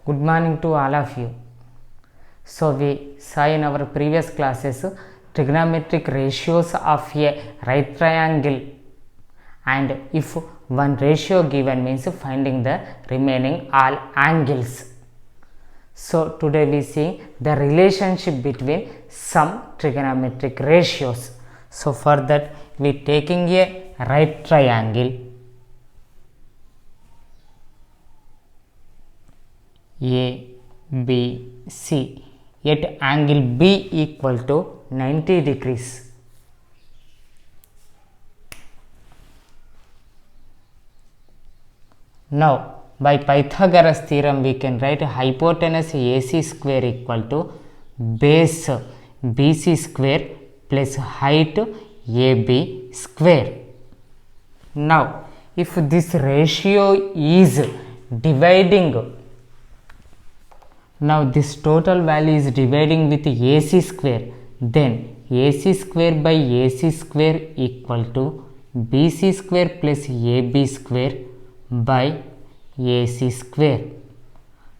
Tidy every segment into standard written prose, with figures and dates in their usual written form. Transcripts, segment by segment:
Good morning to all of you. So we saw in our previous classes trigonometric ratios of a right triangle, and if one ratio given means finding the remaining all angles. So today we see the relationship between some trigonometric ratios. So for that we taking a right triangle A, B, C at angle B equal to 90 degrees. Now by Pythagoras theorem we can write hypotenuse AC square equal to base BC square plus height AB square. Now if this ratio is dividing, now this total value is dividing with AC square, then AC square by AC square equal to BC square plus AB square by AC square.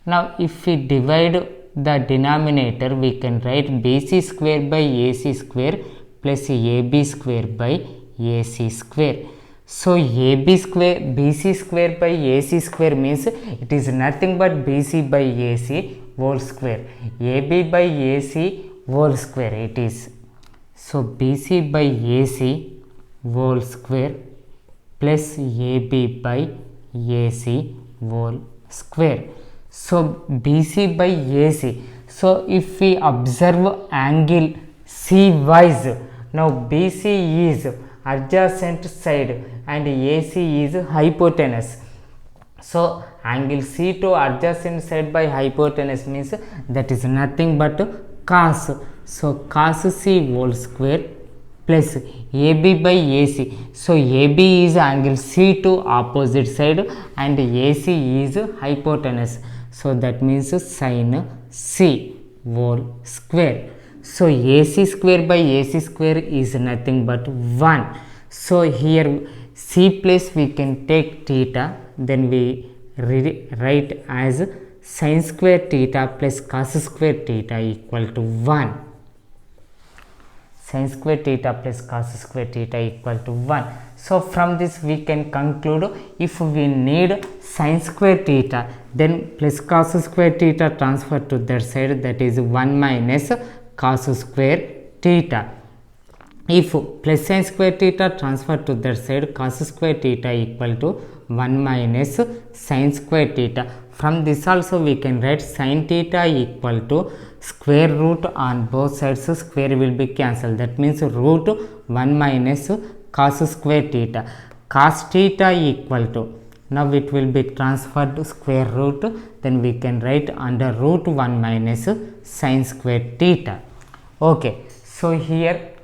Now if we divide the denominator, we can write BC square by AC square plus AB square by AC square. So AB square, BC square by AC square means it is nothing but BC by AC whole square. AB by AC whole square it is. So BC by AC whole square plus AB by AC whole square. So BC by AC. So if we observe angle C wise, now BC is adjacent side and AC is hypotenuse. So angle C to adjacent side by hypotenuse means that is nothing but cos. So cos C whole square plus AB by AC. So AB is angle C to opposite side and AC is hypotenuse. So that means sin C whole square. So AC square by AC square is nothing but 1. So here C place we can take theta, then we write as sin square theta plus cos square theta equal to 1. Sin square theta plus cos square theta equal to 1. So from this we can conclude if we need sin square theta, then plus cos square theta transfer to that side, that is 1 minus cos square theta. If plus sin square theta transfer to that side, cos square theta equal to 1 minus sin square theta. From this also we can write sin theta equal to square root on both sides, square will be cancelled. That means root 1 minus cos square theta. Cos theta equal to, now it will be transferred to square root, then we can write under root 1 minus sin square theta. Okay, so here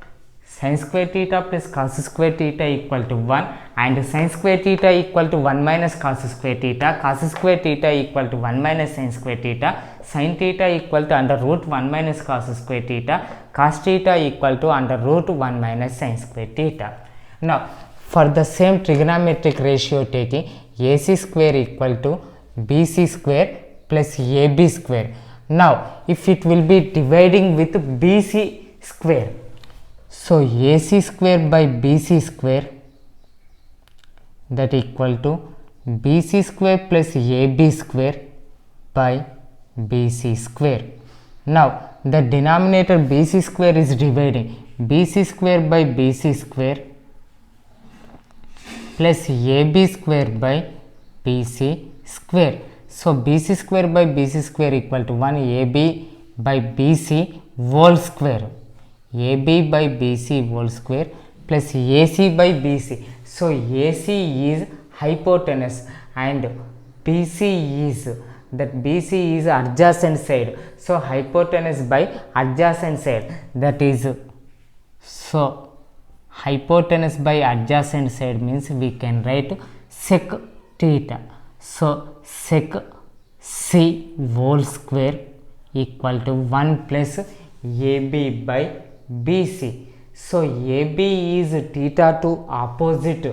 sin square theta plus cos square theta equal to 1 and sin square theta equal to 1 minus cos square theta, cos square theta equal to 1 minus sin square theta, sin theta equal to under root 1 minus cos square theta, cos theta equal to under root 1 minus sin square theta. Now for the same trigonometric ratio taking AC square equal to BC square plus AB square. Now if it will be dividing with BC square, so AC square by BC square, that equal to BC square plus AB square by BC square. Now the denominator BC square is dividing BC square by BC square plus AB square by BC square. So BC square by BC square equal to 1, AB by BC whole square, AB by BC whole square plus AC by BC. So AC is hypotenuse and BC is, that BC is adjacent side. So hypotenuse by adjacent side, that is, so hypotenuse by adjacent side means we can write sec theta. So sec C whole square equal to 1 plus AB by BC. So AB is theta to opposite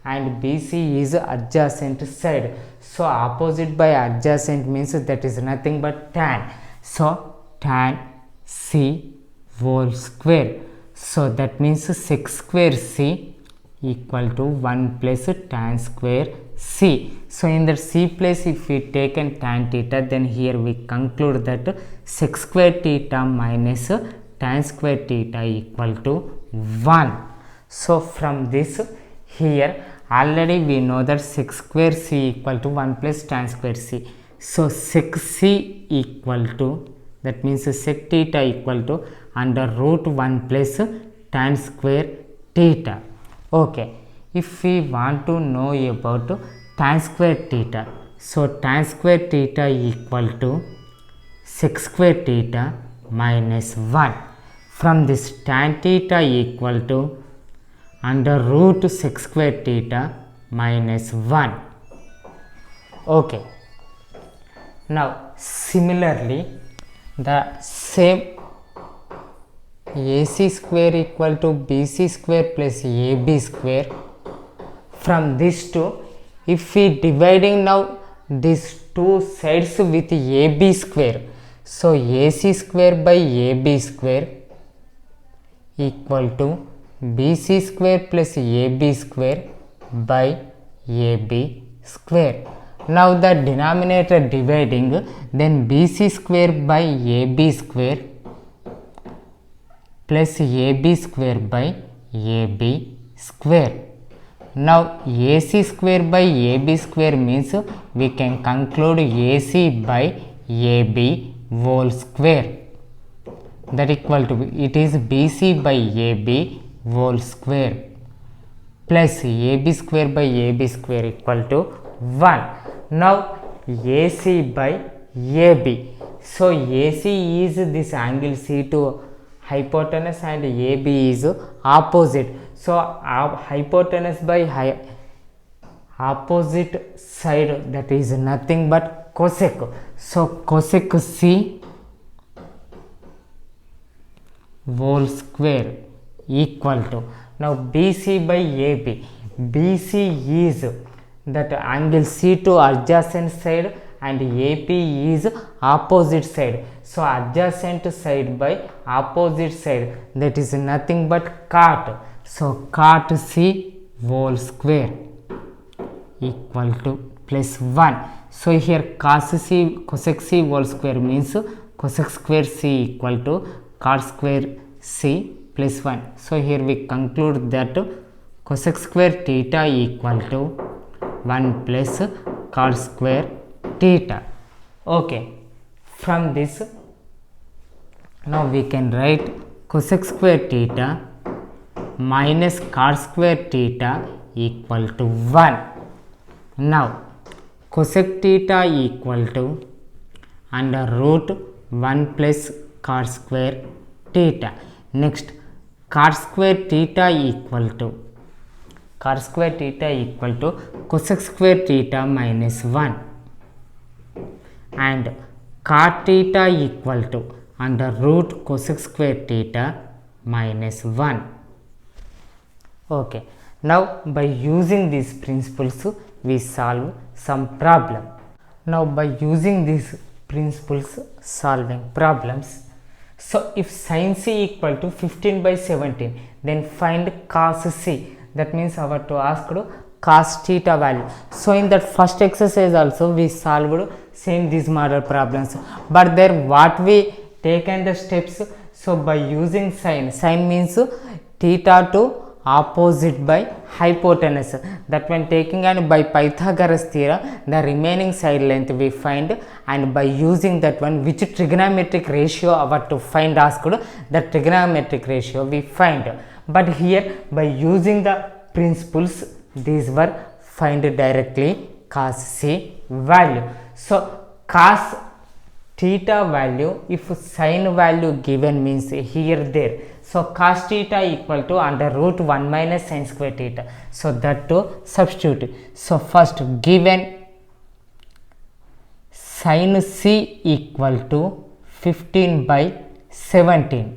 and BC is adjacent side. So opposite by adjacent means that is nothing but tan. So tan c whole square. So that means sec square c equal to 1 plus tan square c. So in that c place if we taken tan theta, then here we conclude that sec square theta minus tan square theta equal to 1. So from this here already we know that sec square c equal to 1 plus tan square c. So sec c equal to, that means sec theta equal to under root 1 plus tan square theta. Okay, if we want to know about tan square theta, so tan square theta equal to sec square theta minus 1. From this tan theta equal to under root sec square theta minus 1. Okay, now similarly the same AC square equal to BC square plus AB square. From this two, if we dividing now these two sides with AB square, so AC square by AB square equal to BC square plus AB square by AB square. Now the denominator dividing, then BC square by AB square plus AB square by AB square. Now AC square by AB square means we can conclude AC by AB whole square, that equal to, it is BC by AB whole square plus AB square by AB square equal to 1. Now AC by AB, so AC is this angle C to hypotenuse and AB is opposite. So hypotenuse by opposite side, that is nothing but cosec. So cosec C whole square equal to, now BC by AB, BC is that angle C to adjacent side and AP is opposite side. So adjacent side by opposite side, that is nothing but cot. So cot C whole square equal to plus 1. So here cos C, cosec C whole square means cosec square C equal to cot square C plus 1. So here we conclude that cosec square theta equal to 1 plus cot square theta. Okay, from this now we can write cosec square theta minus cot square theta equal to 1. Now cosec theta equal to under root 1 plus cot square theta. Next cot square theta equal to cosec square theta minus 1 and cot theta equal to under root cosec square theta minus 1. Okay, now by using these principles we solve some problem. Now by using these principles solving problems, so if sin c equal to 15 by 17, then find cos c. That means our to ask cos theta value. So in that first exercise also we solved same these model problems, but there what we taken the steps. So by using sin means theta to opposite by hypotenuse, that when taking and by Pythagoras theorem the remaining side length we find, and by using that one which trigonometric ratio our to find asked, the trigonometric ratio we find. But here by using the principles these were find directly cos c value. So cos theta value, if sin value given means here there, so cos theta equal to under root 1 minus sin square theta, so that to substitute. So first given sin c equal to 15 by 17,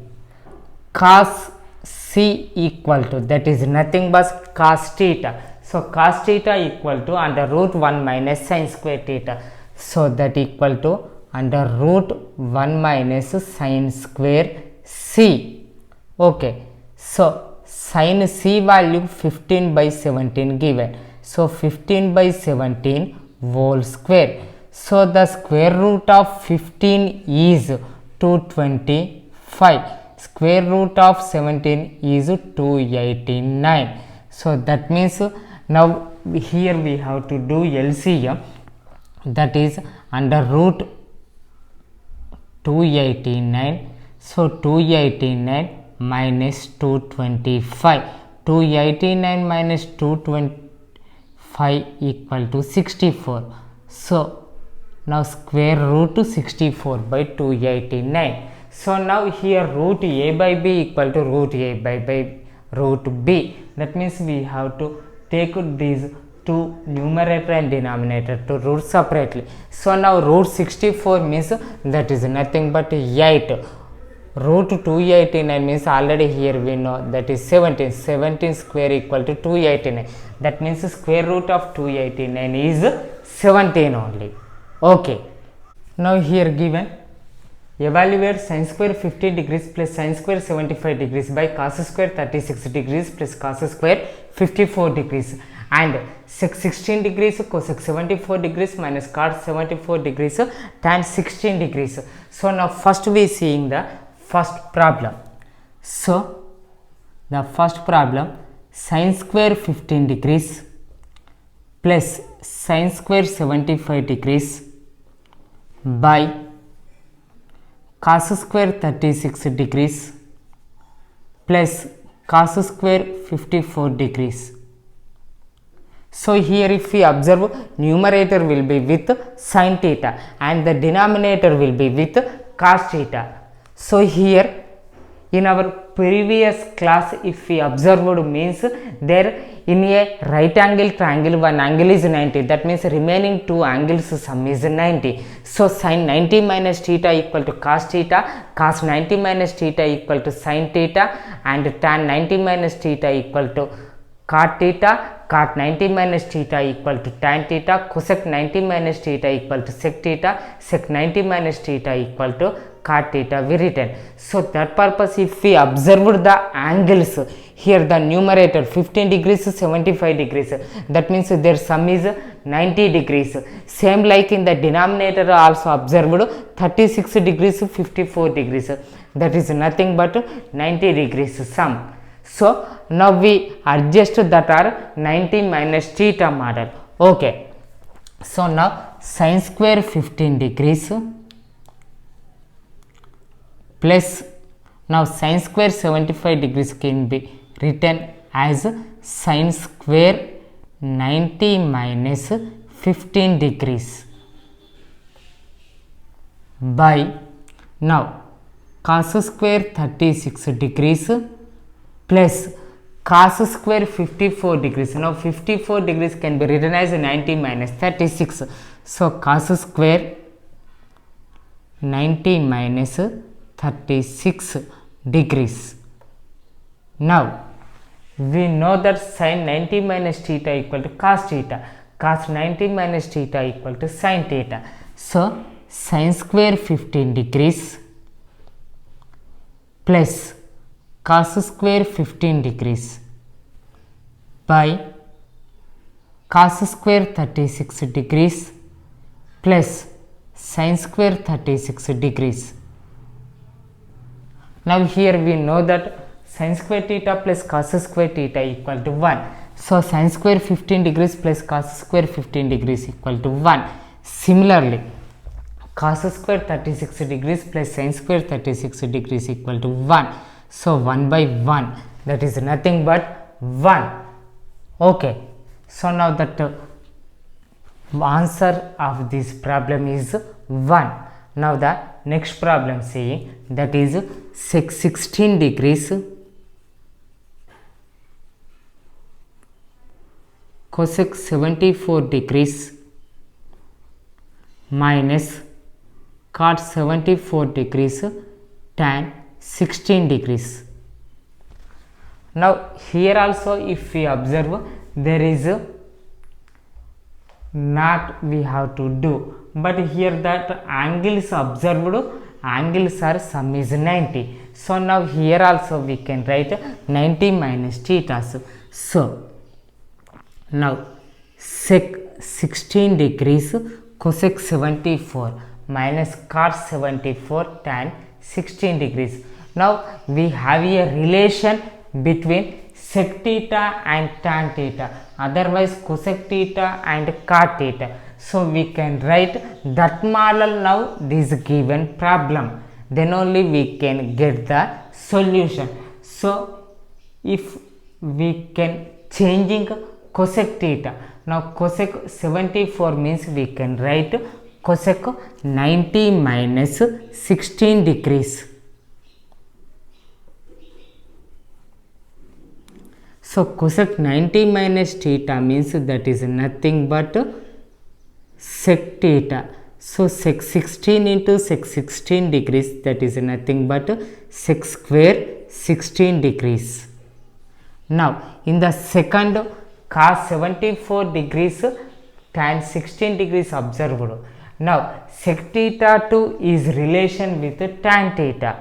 cos c equal to, that is nothing but cos theta, So cos theta equal to under root 1 minus sin square theta. So that equal to under root 1 minus sin square c. Okay. So sin c value 15 by 17 given. So 15 by 17 whole square. So the square root of 15 is 225. Square root of 17 is 289. So that means now here we have to do LCM, that is under root 289. So 289 minus 225. 289 minus 225 equal to 64. So now square root 64 by 289. So now here root a by b equal to root a by root b. That means we have to take these two numerator and denominator to root separately. So now root 64 means that is nothing but 8. Root 289 means already here we know that is 17. 17 square equal to 289. That means square root of 289 is 17 only. Okay. Now here given, evaluate sin square 50 degrees plus sin square 75 degrees by cos square 36 degrees plus cos square 54 degrees and sec 16 degrees cosec 74 degrees minus cos 74 degrees tan 16 degrees. So now first we seeing the first problem. So the first problem, sin square 15 degrees plus sin square 75 degrees by cos square 36 degrees plus cos square 54 degrees. So here if we observe, numerator will be with sin theta and the denominator will be with cos theta. So here in our previous class if we observed means there in a right angle triangle one angle is 90, that means remaining two angles sum is 90. So sin 90 minus theta equal to cos theta, cos 90 minus theta equal to sin theta and tan 90 minus theta equal to cot theta, cot 90 minus theta equal to tan theta, cosec 90 minus theta equal to sec theta, sec 90 minus theta equal to cot theta we written. So that purpose if we observed the angles, here the numerator 15 degrees 75 degrees, that means their sum is 90 degrees. Same like in the denominator also observed 36 degrees 54 degrees, that is nothing but 90 degrees sum. So now we adjust that are 90 minus theta model. Okay. So now sin square 15 degrees plus now sin square 75 degrees can be written as sin square 90 minus 15 degrees by now cos square 36 degrees plus cos square 54 degrees. Now 54 degrees can be written as 90 minus 36. So cos square 90 minus 36 degrees. Now we know that sin 90 minus theta equal to cos theta, cos 90 minus theta equal to sin theta. So sin square 15 degrees plus cos square 15 degrees by cos square 36 degrees plus sin square 36 degrees. Now here we know that sin square theta plus cos square theta equal to 1. So sin square 15 degrees plus cos square 15 degrees equal to 1. Similarly, cos square 36 degrees plus sin square 36 degrees equal to 1. So 1 by 1, that is nothing but 1. Okay. So now that answer of this problem is 1. Now the next problem saying that is sec 16 degrees cosec 74 degrees minus cot 74 degrees tan 16 degrees. Now here also if we observe there is not we have to do, but here that angles observed, angles are sum is 90. So now here also we can write 90 minus theta. So now sec 16 degrees cosec 74 minus cos 74 tan 16 degrees. Now we have a relation between sec theta and tan theta, otherwise cosec theta and cot theta. So we can write that model now this given problem, then only we can get the solution. So if we can changing cosec theta, now cosec 74 means we can write cosec 90 minus 16 degrees. So cosec 90 minus theta means that is nothing but sec theta. So sec 16 into sec 16 degrees, that is nothing but sec square 16 degrees. Now in the second, cos 74 degrees tan 16 degrees observed. Now sec theta 2 is relation with tan theta.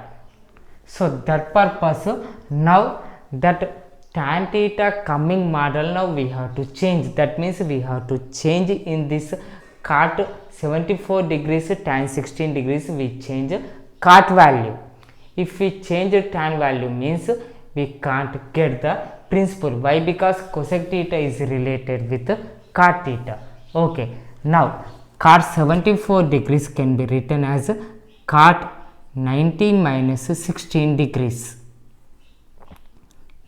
So that purpose, now that tan theta coming model now we have to change. That means we have to change in this cot 74 degrees tan 16 degrees, we change cot value. If we change tan value means we can't get the principal. Why? Because cosec theta is related with cot theta. Okay, now cot 74 degrees can be written as cot 90 minus 16 degrees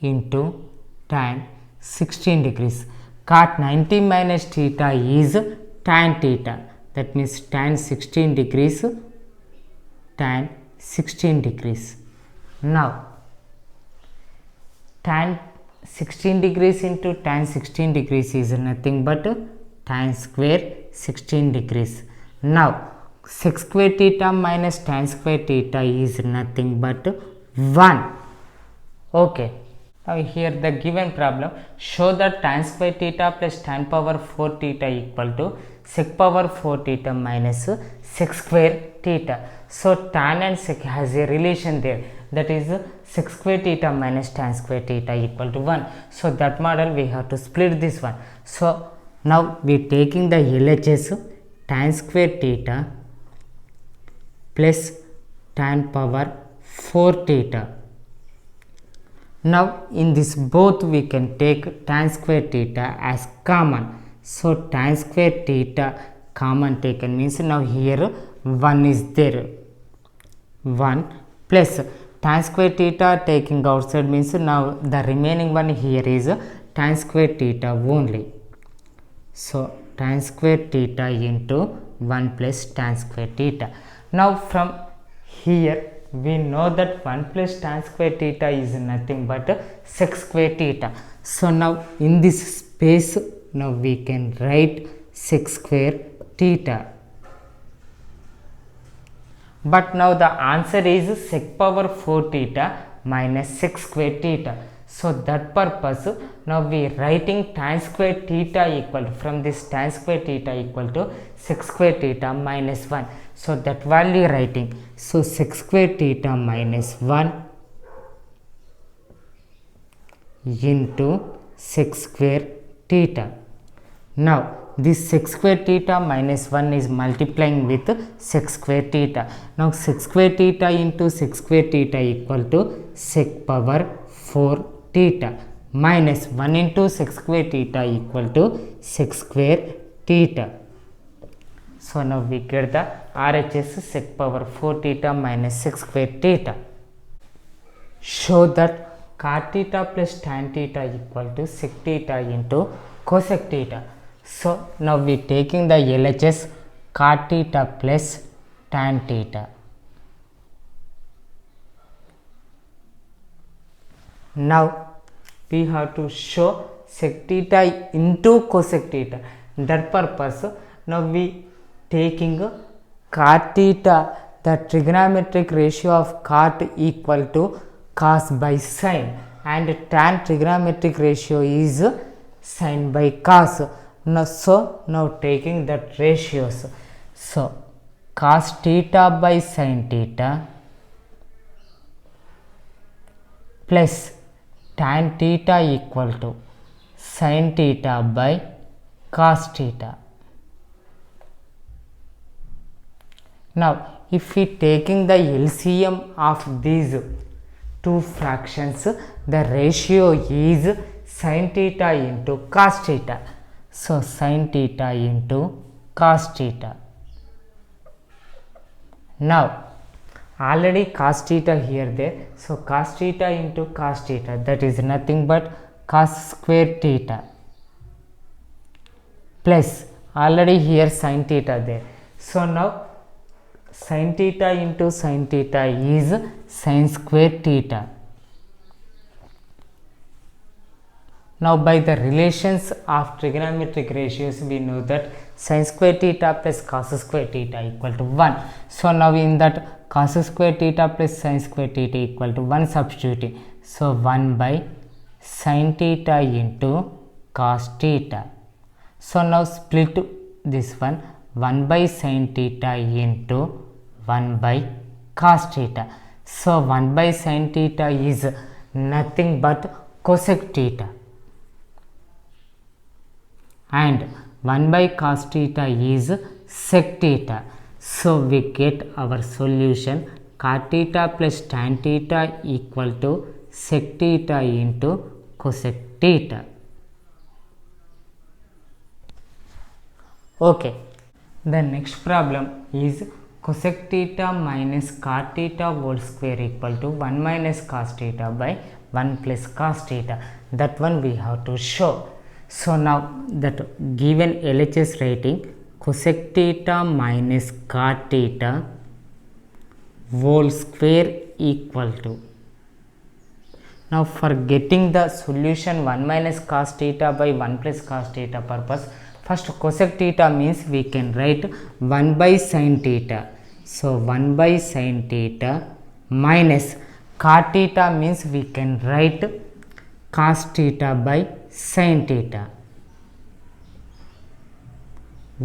into tan 16 degrees. Cot 90 minus theta is tan theta, that means tan 16 degrees tan 16 degrees. Now tan 16 degrees into tan 16 degrees is nothing but tan square 16 degrees. Now sec square theta minus tan square theta is nothing but 1. Okay, now here the given problem, show that tan square theta plus tan power 4 theta equal to sec power 4 theta minus sec square theta. So tan and sec has a relation there, that is sec square theta minus tan square theta equal to 1. So that model we have to split this one. So now we taking the LHS, tan square theta plus tan power 4 theta. Now in this both we can take tan square theta as common. So tan square theta common taken means now here 1 is there, 1 plus tan square theta taking outside means now the remaining one here is tan square theta only. So tan square theta into 1 plus tan square theta. Now from here we know that 1 plus tan square theta is nothing but sec square theta. So now in this space now we can write sec square theta. But now the answer is sec power 4 theta minus sec square theta. So that purpose now we writing tan square theta equal, from this tan square theta equal to sec square theta minus 1. So that value writing. So sec square theta minus 1 into sec square theta. Now this sec square theta minus 1 is multiplying with sec square theta. Now sec square theta into sec square theta equal to sec power 4 theta minus 1 into sec square theta equal to sec square theta. So now we get the RHS sec power 4 theta minus sec square theta. Show that cot theta plus tan theta equal to sec theta into cosec theta. So now we taking the LHS cot theta plus tan theta. Now we have to show sec theta into cosec theta. That purpose now we taking cot theta, the trigonometric ratio of cot equal to cos by sine, and tan trigonometric ratio is sin by cos. Now taking that ratios, so cos theta by sin theta plus tan theta equal to sin theta by cos theta. Now if we taking the LCM of these two fractions, the ratio is sin theta into cos theta. So sin theta into cos theta. Now already cos theta here there, so cos theta into cos theta, that is nothing but cos square theta, plus already here sin theta there, so now sin theta into sin theta is sin square theta. Now by the relations of trigonometric ratios we know that sin square theta plus cos square theta equal to 1. So now in that cos square theta plus sin square theta equal to 1 substituting, so 1 by sin theta into cos theta. So now split this one, 1 by sin theta into 1 by cos theta. So 1 by sin theta is nothing but cosec theta, and 1 by cos theta is sec theta. So we get our solution cot theta plus tan theta equal to sec theta into cosec theta. Okay, the next problem is cosec theta minus cot theta whole square equal to 1 minus cos theta by 1 plus cos theta. That one we have to show. So now that given LHS rating, cosec theta minus cot theta whole square equal to, now for getting the solution 1 minus cos theta by 1 plus cos theta purpose, first cosec theta means we can write 1 by sin theta. So 1 by sin theta minus cot theta means we can write cos theta by sin theta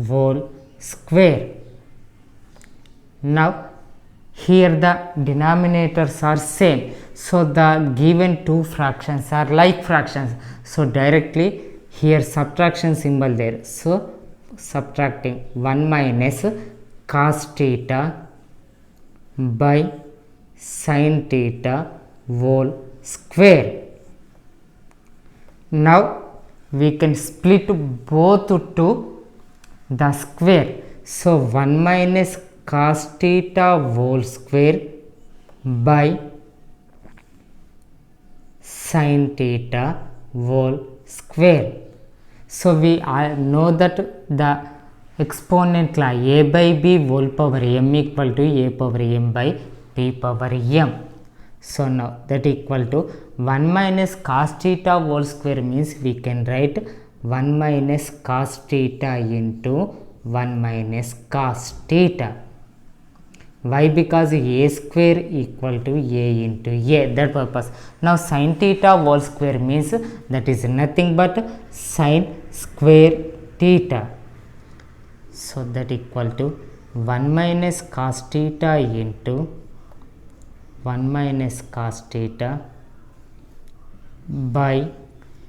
whole square. Now here the denominators are same, so the given two fractions are like fractions, so directly here subtraction symbol there, so subtracting 1 minus cos theta by sin theta whole square. Now we can split both to the square, so 1 minus cos theta whole square by sin theta whole square. So we know that the exponent law a by b whole power m equal to a power m by b power m. So now that equal to 1 minus cos theta whole square means we can write 1 minus cos theta into 1 minus cos theta. Why? Because a square equal to a into a, that purpose. Now sin theta whole square means that is nothing but sin square theta. So that equal to 1 minus cos theta into 1 minus cos theta by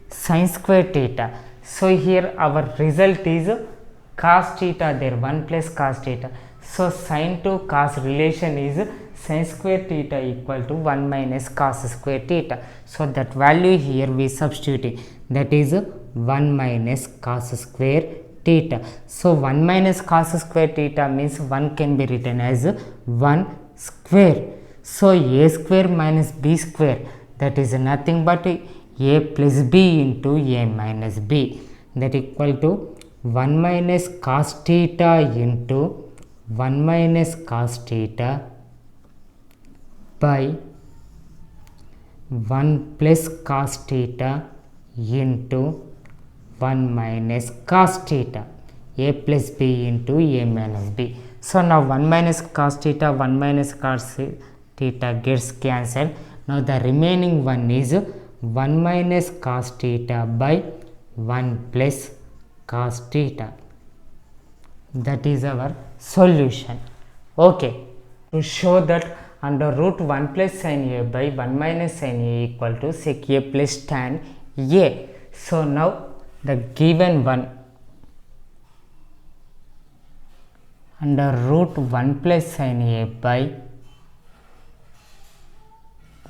sin square theta. So here our result is cos theta there, 1 plus cos theta. So sin to cos relation is sin square theta equal to 1 minus cos square theta. So that value here we substituting, that is 1 minus cos square theta. So 1 minus cos square theta means 1 can be written as 1 square. So a square minus b square, that is nothing but a plus b into a minus b, that equal to 1 minus cos theta into 1 minus cos theta by 1 plus cos theta into 1 minus cos theta, a plus b into a minus b. So now 1 minus cos theta, 1 minus cos theta gets cancelled. Now the remaining one is 1 minus cos theta by 1 plus cos theta. That is our solution. Okay. To show that under root 1 plus sin a by 1 minus sin a equal to sec a plus tan a. So now the given one under root 1 plus sin a by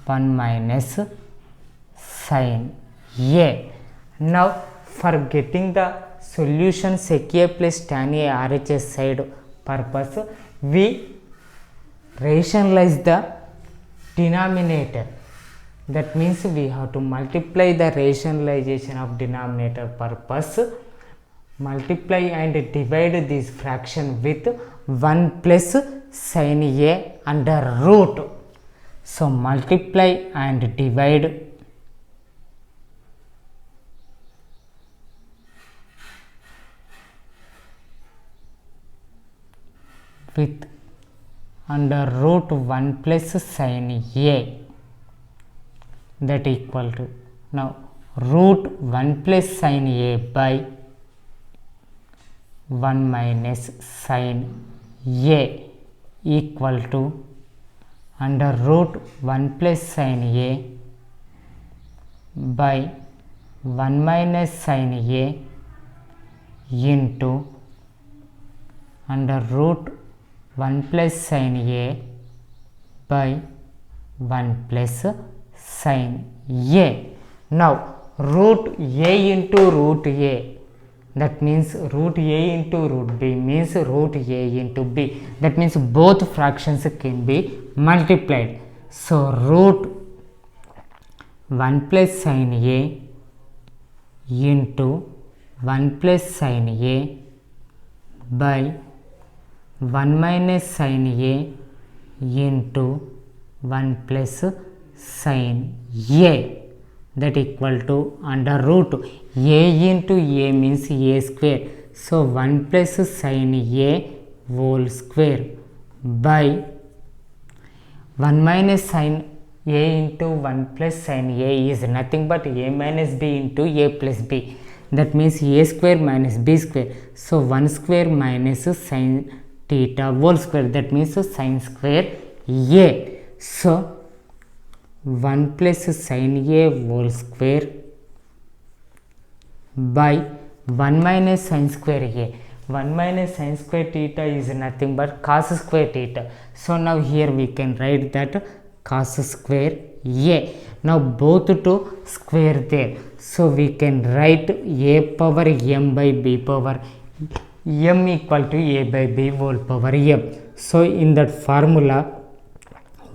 1 minus sin a. Now for getting the solution sec a plus tan a RHS side purpose, we rationalize the denominator. That means we have to multiply the rationalization of denominator purpose, multiply and divide this fraction with 1 plus sin a under root. So multiply and divide with under root 1 plus sin a, that equal to, now root 1 plus sin a by 1 minus sin a equal to under root 1 plus sin a by 1 minus sin a into under root 1 plus sin a by 1 plus sin a. Now root a into root a, that means root a into root b means root a into b. That means both fractions can be multiplied. So root 1 plus sin a into 1 plus sin a by 1 minus sin a into 1 plus sin a, that equal to under root a into a means a square. So 1 plus sin a whole square by 1 minus sin a into 1 plus sin a is nothing but a minus b into a plus b. That means a square minus b square. So 1 square minus sin theta whole square, that means sin square a. So 1 plus sin a whole square by 1 minus sin square a. 1 minus sin square theta is nothing but cos square theta. So now here we can write that cos square a. Now both to square there. So we can write a power m by b power m equal to a by b whole power m. So in that formula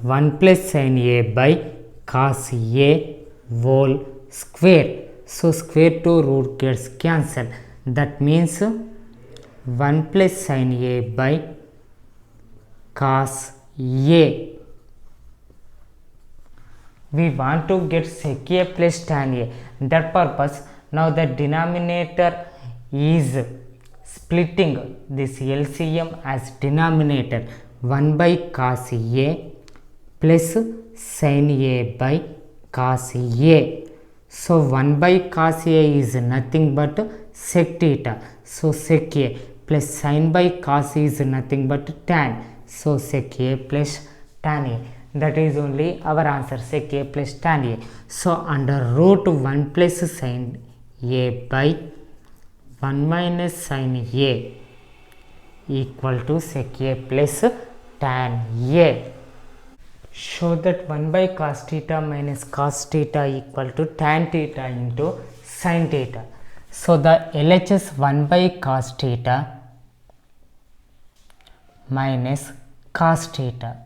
1 plus sin a by cos a whole square. So square to root gets cancelled. That means 1 plus sin a by cos a. We want to get sec a plus tan a. That purpose now the denominator is splitting this LCM as denominator 1 by cos a plus sin a by cos a. So 1 by cos a is nothing but sec theta. So sec a plus sin by cos is nothing but tan. So sec a plus tan a. That is only our answer, sec a plus tan a. So under root 1 plus sin a by 1 minus sin a equal to sec a plus tan a. Show that 1 by cos theta minus cos theta equal to tan theta into sin theta. So the LHS 1 by cos theta minus cos theta.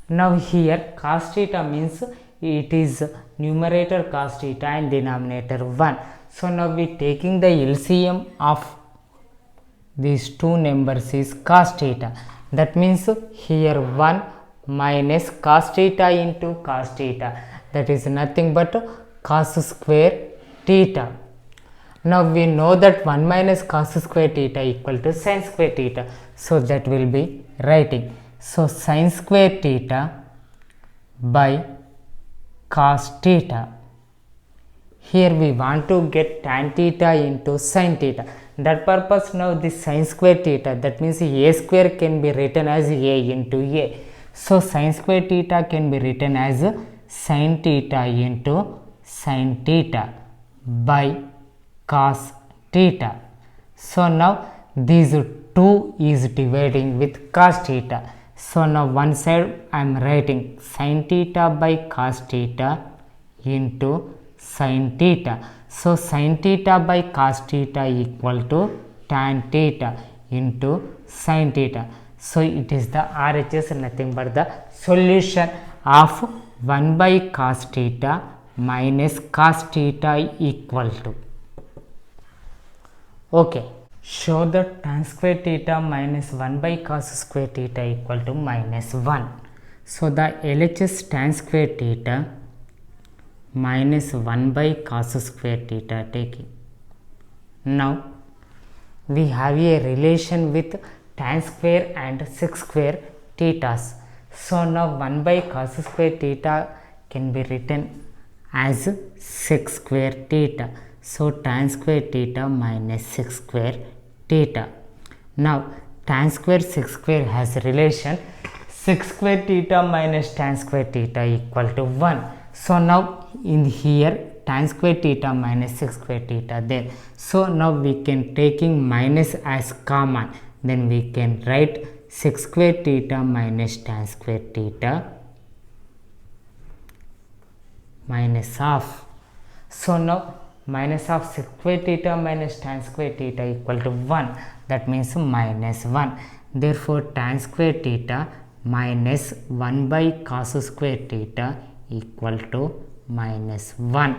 Now here cos theta means it is numerator cos theta and denominator 1. So now we taking the LCM of these two numbers is cos theta. That means here 1 minus cos theta into cos theta, that is nothing but cos square theta. Now we know that 1 minus cos square theta equal to sin square theta. So that will be writing. So sin square theta by cos theta. here we want to get tan theta into sin theta. That purpose now this sin square theta, that means a square can be written as a into a. So sin square theta can be written as sin theta into sin theta by cos theta. So now these two is dividing with cos theta. So now one side I am writing sin theta by cos theta into sin theta. So sin theta by cos theta equal to tan theta into sin theta. So it is the RHS, nothing but the solution of 1 by cos theta minus cos theta equal to. Okay. Show that tan square theta minus 1 by cos square theta equal to minus 1. So the LHS tan square theta minus 1 by cos square theta taking. Now we have a relation with tan square and sec square thetas. So now 1 by cos square theta can be written as sec square theta. So tan square theta minus sec square theta. Now tan square sec square has relation sec square theta minus tan square theta equal to 1. So now in here tan square theta minus sec square theta there. So now we can taking minus as common, then we can write sec square theta minus tan square theta minus half. So now minus of sec square theta minus tan square theta equal to 1, that means minus 1. Therefore tan square theta minus 1 by cos square theta equal to minus 1.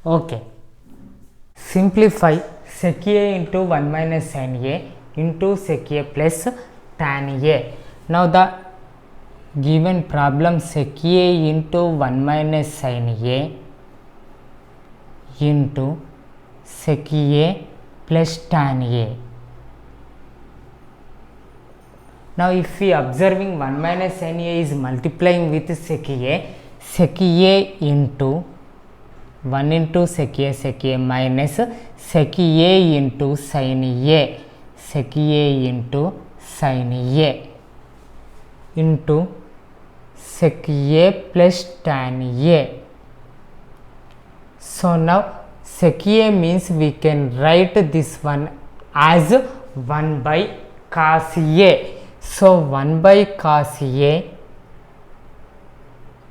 Okay, simplify sec a into 1 minus sin a into sec a plus tan a. Now the given problem sec a into 1 minus sin a into sec a plus tan a. Now if we observing 1 minus sin a is multiplying with sec a into 1 into sec a minus sec a into sin a, sec a into sin a into sec a plus tan a. So now sec a means we can write this one as 1 by cos a. So 1 by cos a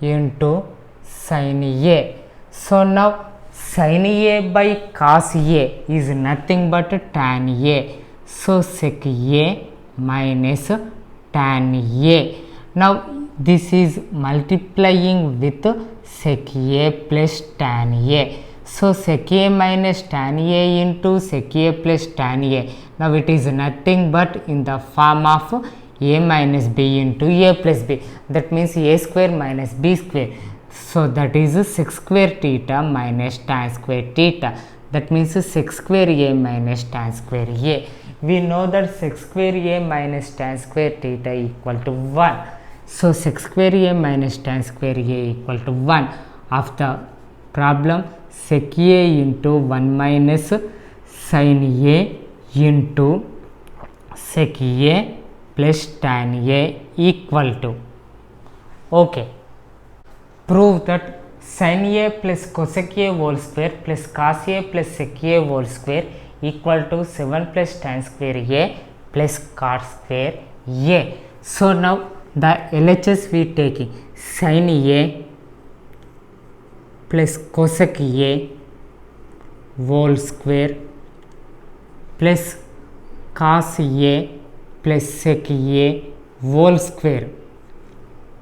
into sin a. So now sin a by cos a is nothing but tan a. So sec a minus tan a. Now this is multiplying with sec a plus tan a. So sec a minus tan a into sec a plus tan a. Now it is nothing but in the form of a minus b into a plus b. That means a square minus b square. So that is sec square theta minus tan square theta. That means sec square a minus tan square a. We know that sec square a minus tan square theta equal to 1. So sec square a minus tan square a equal to 1. Of the problem sec a into 1 minus sin a into sec a plus tan a equal to. Okay. Prove that sin a plus cosec a whole square plus cos a plus sec a whole square equal to 7 plus tan square a plus cot square a. So now the LHS we taking sin a plus cosec a whole square plus cos a plus sec a whole square.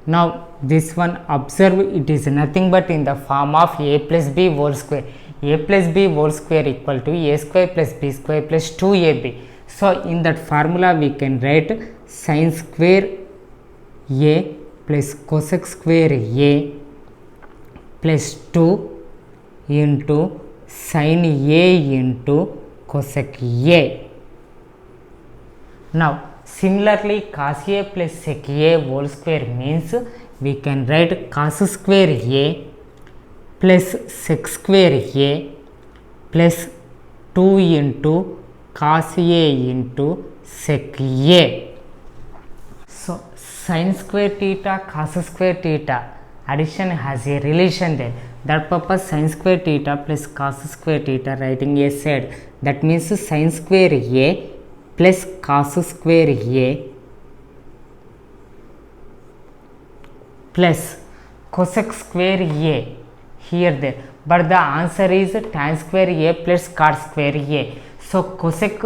Now this one observe, it is nothing but in the form of a plus b whole square. A plus b whole square equal to a square plus b square plus 2ab. So in that formula we can write sin square a plus cosec square a plus 2 into sin a into cosec a. Now similarly cos a plus sec a whole square means we can write cos square a plus sec square a plus 2 into cos a into sec a. So sin square theta cos square theta addition has a relation there. That purpose sin square theta plus cos square theta writing a side. That means sin square a plus cos square a plus cosec square a here there, but the answer is tan square a plus cot square a. So cosec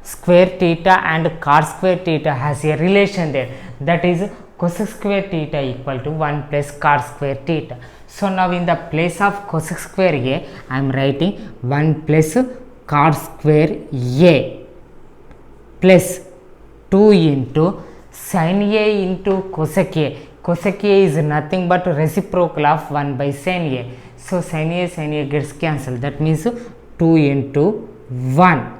square theta and cot square theta has a relation there, that is cosec square theta equal to 1 plus cot square theta. So now in the place of cosec square a I am writing 1 plus cot square a plus 2 into sin a into cosec a. Cosec a is nothing but reciprocal of 1 by sin a. So sin a gets cancelled. That means 2 into 1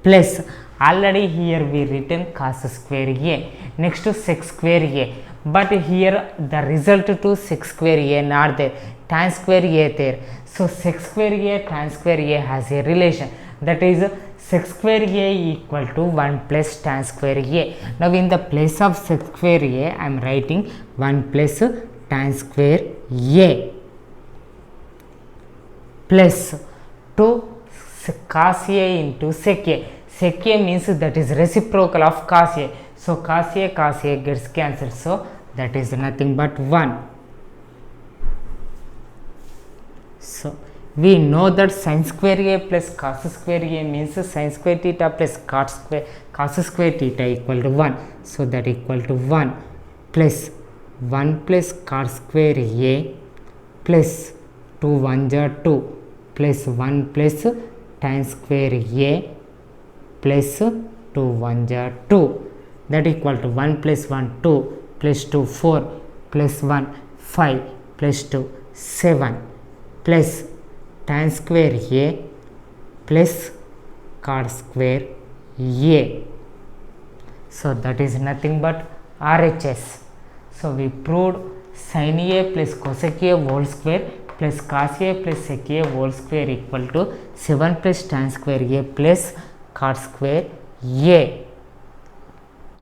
plus already here we written cos square a. Next to sec square a. But here the result to sec square a not there. Tan square a there. So sec square a tan square a has a relation. That is sec square a equal to 1 plus tan square a. Now in the place of sec square a I am writing 1 plus tan square a plus 2 cos a into sec a. Sec a means that is reciprocal of cos a. So cos a gets cancelled. So that is nothing but 1. So we know that sin square a plus cos square a means sin square theta plus cos square theta equal to 1. So that equal to 1 plus 1 plus cot square a plus 2 1 are 2 plus 1 plus tan square a plus 2 1 are 2, that equal to 1 plus 1 2 plus 2 4 plus 1 5 plus 2 7 plus tan square a plus cot square a. So that is nothing but RHS. So we proved sin a plus cosec a whole square plus cos a plus sec a whole square equal to 7 plus tan square a plus cot square a.